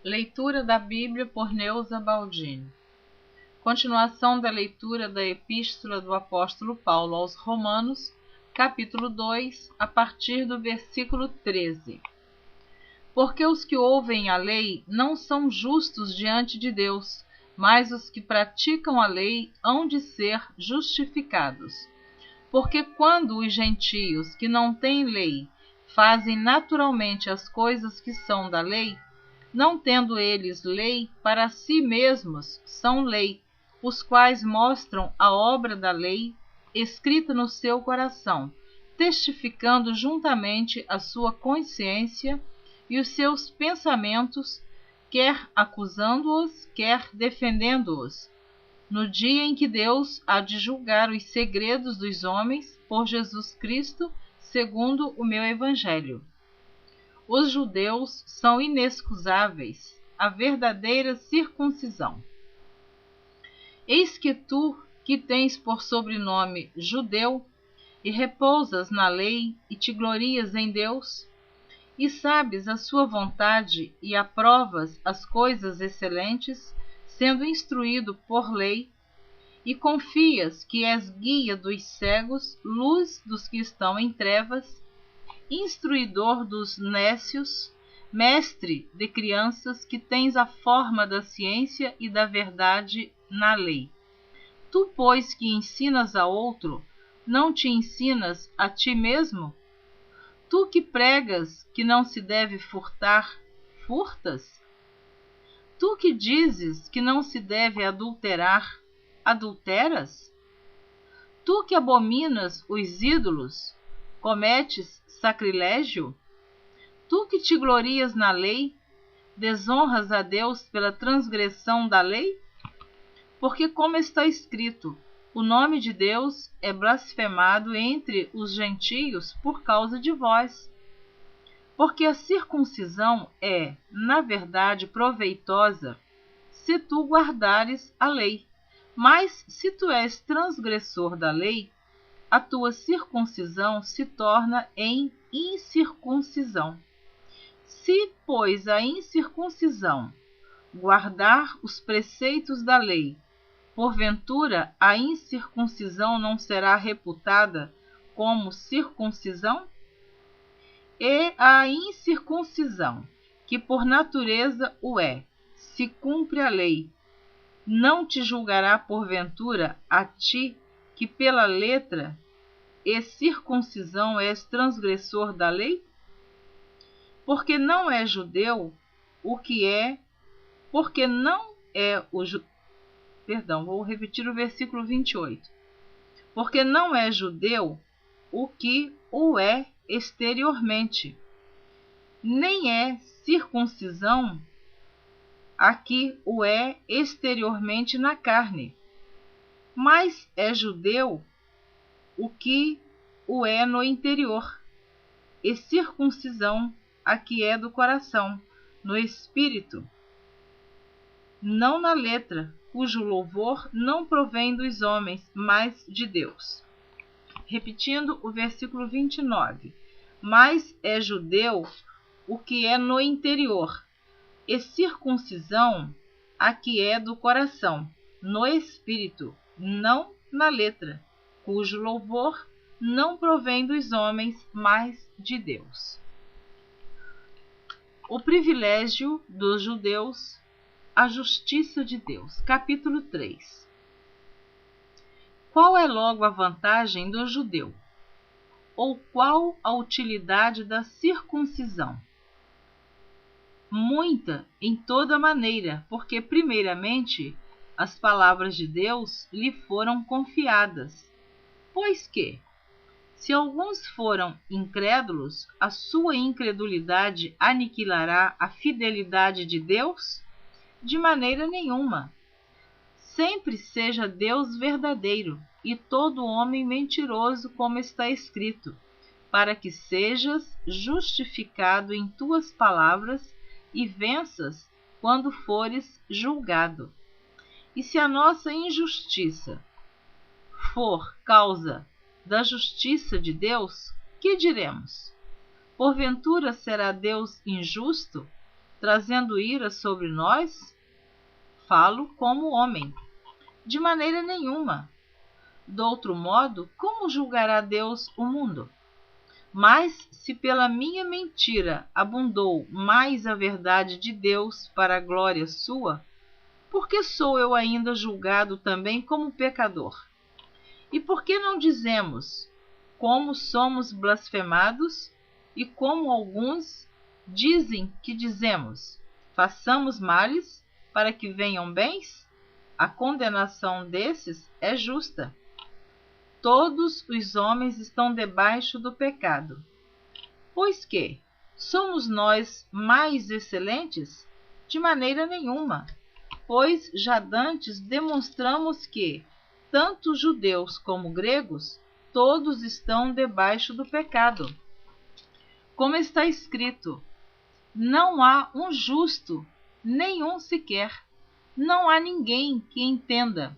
Leitura da Bíblia por Neuza Baldini. Continuação da leitura da Epístola do Apóstolo Paulo aos Romanos, capítulo 2, a partir do versículo 13. Porque os que ouvem a lei não são justos diante de Deus, mas os que praticam a lei hão de ser justificados. Porque quando os gentios que não têm lei fazem naturalmente as coisas que são da lei, não tendo eles lei, para si mesmos são lei, os quais mostram a obra da lei escrita no seu coração, testificando juntamente a sua consciência e os seus pensamentos, quer acusando-os, quer defendendo-os, no dia em que Deus há de julgar os segredos dos homens por Jesus Cristo, segundo o meu Evangelho. Os judeus são inexcusáveis, a verdadeira circuncisão. Eis que tu, que tens por sobrenome judeu, e repousas na lei, e te glorias em Deus, e sabes a sua vontade, e aprovas as coisas excelentes, sendo instruído por lei, e confias que és guia dos cegos, luz dos que estão em trevas, instruidor dos nécios, mestre de crianças, que tens a forma da ciência e da verdade na lei. Tu, pois, que ensinas a outro, não te ensinas a ti mesmo? Tu que pregas que não se deve furtar, furtas? Tu que dizes que não se deve adulterar, adulteras? Tu que abominas os ídolos, cometes sacrilégio? Tu que te glorias na lei, desonras a Deus pela transgressão da lei? Porque, como está escrito, o nome de Deus é blasfemado entre os gentios por causa de vós. Porque a circuncisão é, na verdade, proveitosa, se tu guardares a lei. Mas, se tu és transgressor da lei, a tua circuncisão se torna em incircuncisão. Se, pois, a incircuncisão guardar os preceitos da lei, porventura a incircuncisão não será reputada como circuncisão? E a incircuncisão, que por natureza o é, se cumpre a lei, não te julgará porventura a ti, que pela letra e circuncisão és transgressor da lei? Porque não é judeu o que é, porque não é o vou repetir o versículo 28. Porque não é judeu o que o é exteriormente, nem é circuncisão a que o é exteriormente na carne, mas é judeu o que o é no interior, e circuncisão a que é do coração, no espírito, não na letra, cujo louvor não provém dos homens, mas de Deus. Repetindo o versículo 29. Mas é judeu o que é no interior, e circuncisão a que é do coração, no espírito, não na letra, cujo louvor não provém dos homens, mas de Deus. O privilégio dos judeus, a justiça de Deus. Capítulo 3. Qual é logo a vantagem do judeu? Ou qual a utilidade da circuncisão? Muita, em toda maneira, porque primeiramente as palavras de Deus lhe foram confiadas. Pois que, se alguns foram incrédulos, a sua incredulidade aniquilará a fidelidade de Deus? De maneira nenhuma. Sempre seja Deus verdadeiro e todo homem mentiroso, como está escrito, para que sejas justificado em tuas palavras e venças quando fores julgado. E se a nossa injustiça for causa da justiça de Deus, que diremos? Porventura será Deus injusto? trazendo ira sobre nós? Falo como homem. De maneira nenhuma. Do outro modo, como julgará Deus o mundo? Mas, se pela minha mentira abundou mais a verdade de Deus para a glória sua, por que sou eu ainda julgado também como pecador? E por que não dizemos, como somos blasfemados, e como alguns dizem que dizemos, façamos males para que venham bens? A condenação desses é justa. Todos os homens estão debaixo do pecado. Pois que, somos nós mais excelentes? De maneira nenhuma, pois já dantes demonstramos que, tanto judeus como gregos, todos estão debaixo do pecado. Como está escrito, não há um justo, nenhum sequer. Não há ninguém que entenda.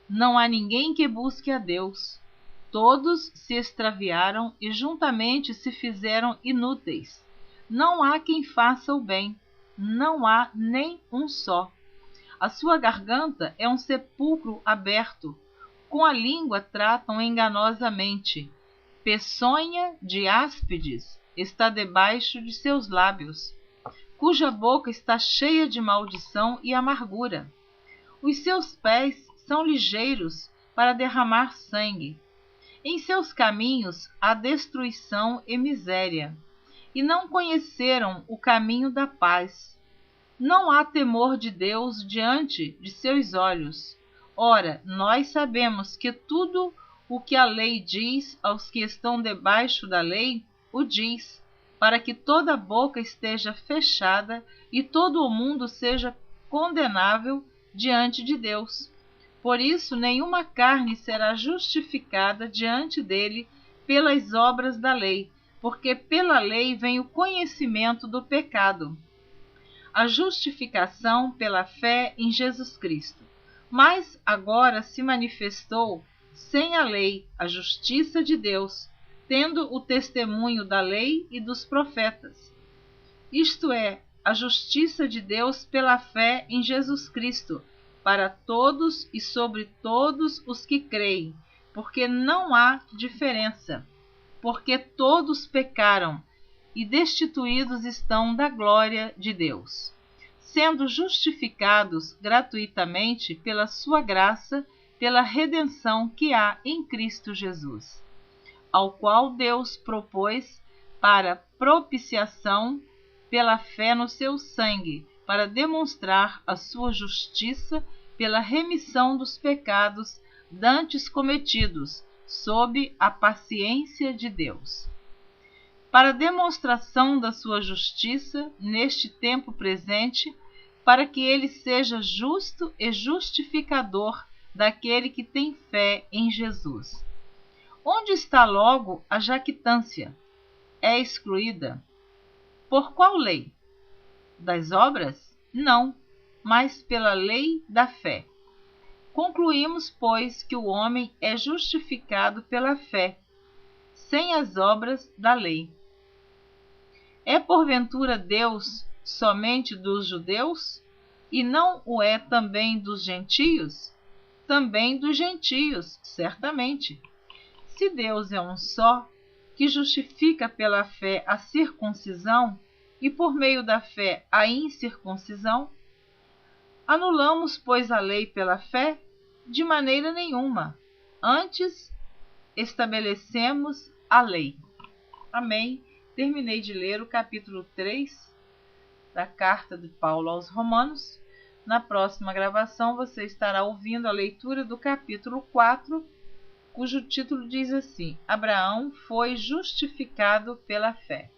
Não há ninguém que busque a Deus. Todos se extraviaram e juntamente se fizeram inúteis. Não há quem faça o bem. Não há nem um só. A sua garganta é um sepulcro aberto. Com a língua tratam enganosamente. Peçonha de áspides está debaixo de seus lábios, cuja boca está cheia de maldição e amargura. Os seus pés são ligeiros para derramar sangue. Em seus caminhos há destruição e miséria, e não conheceram o caminho da paz. Não há temor de Deus diante de seus olhos. Ora, nós sabemos que tudo o que a lei diz aos que estão debaixo da lei, o diz, para que toda boca esteja fechada e todo o mundo seja condenável diante de Deus. Por isso, nenhuma carne será justificada diante dele pelas obras da lei, porque pela lei vem o conhecimento do pecado. A justificação pela fé em Jesus Cristo. Mas agora se manifestou, sem a lei, a justiça de Deus, tendo o testemunho da lei e dos profetas. Isto é, a justiça de Deus pela fé em Jesus Cristo, para todos e sobre todos os que creem, porque não há diferença, porque todos pecaram e destituídos estão da glória de Deus, sendo justificados gratuitamente pela sua graça, pela redenção que há em Cristo Jesus, ao qual Deus propôs para propiciação pela fé no seu sangue, para demonstrar a sua justiça pela remissão dos pecados dantes cometidos, sob a paciência de Deus. Para demonstração da sua justiça neste tempo presente, para que ele seja justo e justificador daquele que tem fé em Jesus. Onde está logo a jactância? É excluída. Por qual lei? Das obras? Não, mas pela lei da fé. Concluímos, pois, que o homem é justificado pela fé, sem as obras da lei. É porventura Deus somente dos judeus? E não o é também dos gentios? Também dos gentios, certamente. Se Deus é um só, que justifica pela fé a circuncisão e por meio da fé a incircuncisão, anulamos, pois, a lei pela fé? De maneira nenhuma. Antes, estabelecemos a lei. Amém. Terminei de ler o capítulo 3 da carta de Paulo aos Romanos. Na próxima gravação você estará ouvindo a leitura do capítulo 4, cujo título diz assim: Abraão foi justificado pela fé.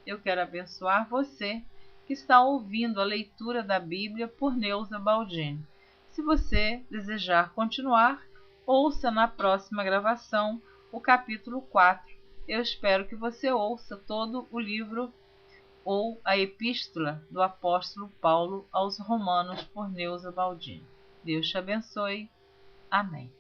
Eu quero abençoar você que está ouvindo a leitura da Bíblia por Neuza Baldini. Se você desejar continuar, ouça na próxima gravação o capítulo 4. Eu espero que você ouça todo o livro ou a epístola do apóstolo Paulo aos Romanos por Neuza Baldini. Deus te abençoe. Amém.